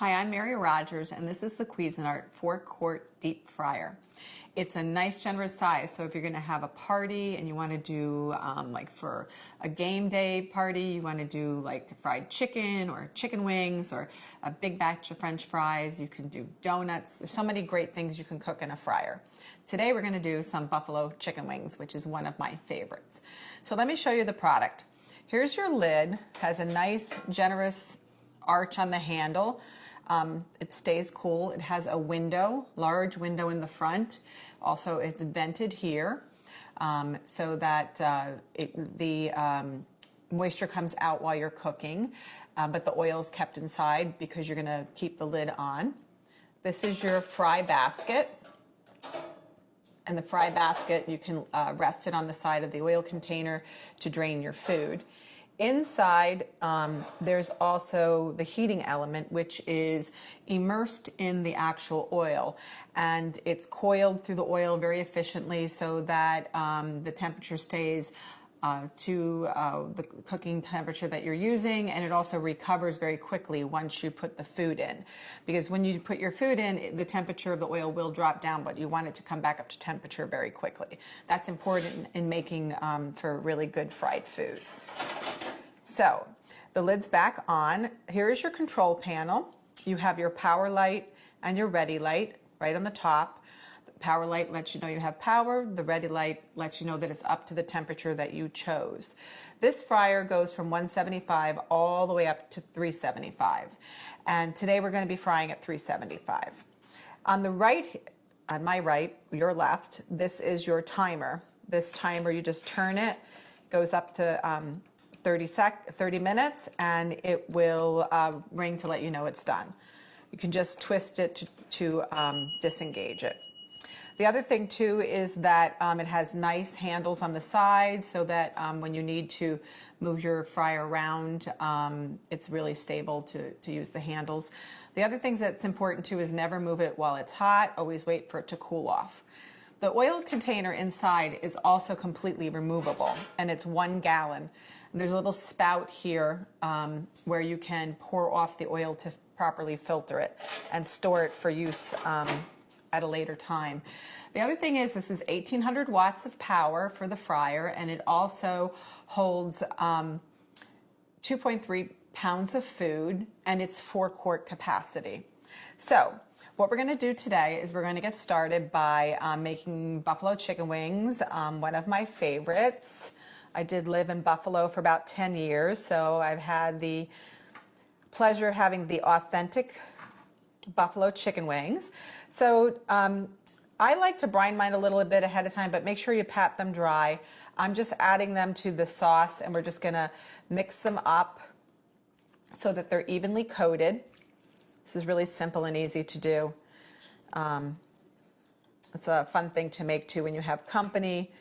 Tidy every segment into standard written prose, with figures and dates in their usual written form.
Hi, I'm Mary Rogers, and this is the Cuisinart 4-quart deep fryer. It's a nice, generous size, so if you're going to have a party and you want to do, like for a game day party, you want to do like fried chicken or chicken wings or a big batch of French fries, you can do donuts. There's so many great things you can cook in a fryer. Today we're going to do some buffalo chicken wings, which is one of my favorites. So let me show you the product. Here's your lid, has a nice, generous arch on the handle. It stays cool. It has a window, large window in the front. Also, it's vented here so that the moisture comes out while you're cooking, but the oil is kept inside because you're going to keep the lid on. This is your fry basket. And the fry basket, you can rest it on the side of the oil container to drain your food. Inside, there's also the heating element, which is immersed in the actual oil. And it's coiled through the oil very efficiently so that the temperature stays to the cooking temperature that you're using, and it also recovers very quickly once you put the food in. Because when you put your food in, the temperature of the oil will drop down, but you want it to come back up to temperature very quickly. That's important in making for really good fried foods. So the lid's back on. Here is your control panel. You have your power light and your ready light right on the top. The power light lets you know you have power. The ready light lets you know that it's up to the temperature that you chose. This fryer goes from 175 all the way up to 375. And today we're going to be frying at 375. On the right, on my right, your left, this is your timer. This timer, you just turn it, goes up to 30 minutes, and it will ring to let you know it's done. You can just twist it to disengage it. The other thing too is that it has nice handles on the side so that when you need to move your fryer around, it's really stable to use the handles. The other things that's important too is never move it while it's hot, always wait for it to cool off. The oil container inside is also completely removable, and it's 1 gallon. There's a little spout here where you can pour off the oil to properly filter it and store it for use at a later time. The other thing is this is 1,800 watts of power for the fryer, and it also holds 2.3 pounds of food, and it's 4-quart capacity. So what we're going to do today is we're going to get started by making buffalo chicken wings, one of my favorites. I did live in Buffalo for about 10 years, so I've had the pleasure of having the authentic buffalo chicken wings. So I like to brine mine a little bit ahead of time, but make sure you pat them dry. I'm just adding them to the sauce, and we're just going to mix them up so that they're evenly coated. This is really simple and easy to do. It's a fun thing to make too when you have company.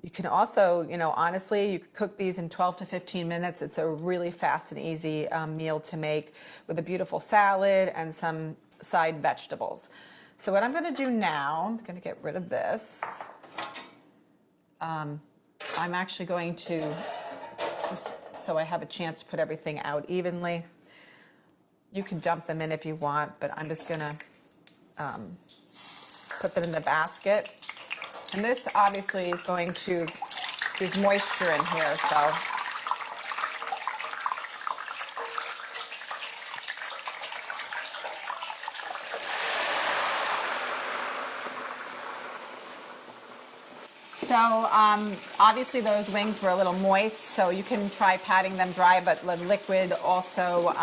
You can also, honestly, you could cook these in 12 to 15 minutes. It's a really fast and easy meal to make with a beautiful salad and some side vegetables. So what I'm going to do now, I'm going to get rid of this. I'm actually going to, just so I have a chance to put everything out evenly. You can dump them in if you want, but I'm just going to put them in the basket. And this obviously is going to, there's moisture in here, so. So obviously those wings were a little moist, so you can try patting them dry, but the liquid also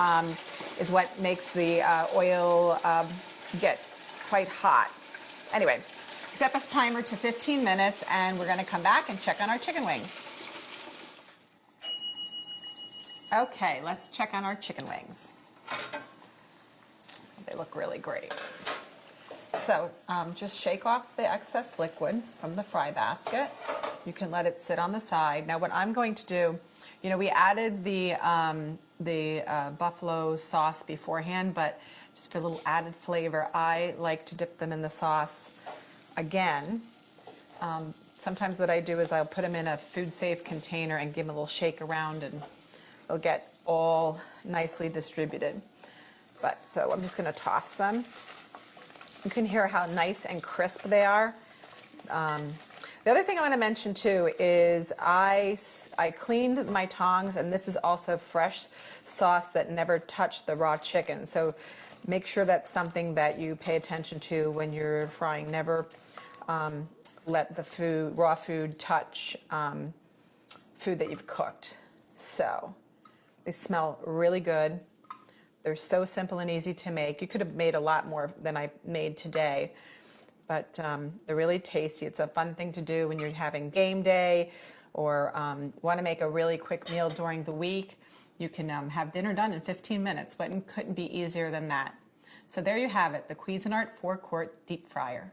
is what makes the oil get quite hot. Anyway, set the timer to 15 minutes, and we're going to come back and check on our chicken wings. Okay, let's check on our chicken wings. They look really great. So just shake off the excess liquid from the fry basket. You can let it sit on the side. Now what I'm going to do, we added the buffalo sauce beforehand, but just for a little added flavor, I like to dip them in the sauce again. Sometimes what I do is I'll put them in a food-safe container and give them a little shake around, and they'll get all nicely distributed. But so I'm just going to toss them. You can hear how nice and crisp they are. The other thing I want to mention too is I cleaned my tongs, and this is also fresh sauce that never touched the raw chicken. So make sure that's something that you pay attention to when you're frying. Never let the raw food touch food that you've cooked. So they smell really good. They're so simple and easy to make. You could have made a lot more than I made today, but they're really tasty. It's a fun thing to do when you're having game day or want to make a really quick meal during the week. You can have dinner done in 15 minutes, but it couldn't be easier than that. So there you have it, the Cuisinart 4-quart deep fryer.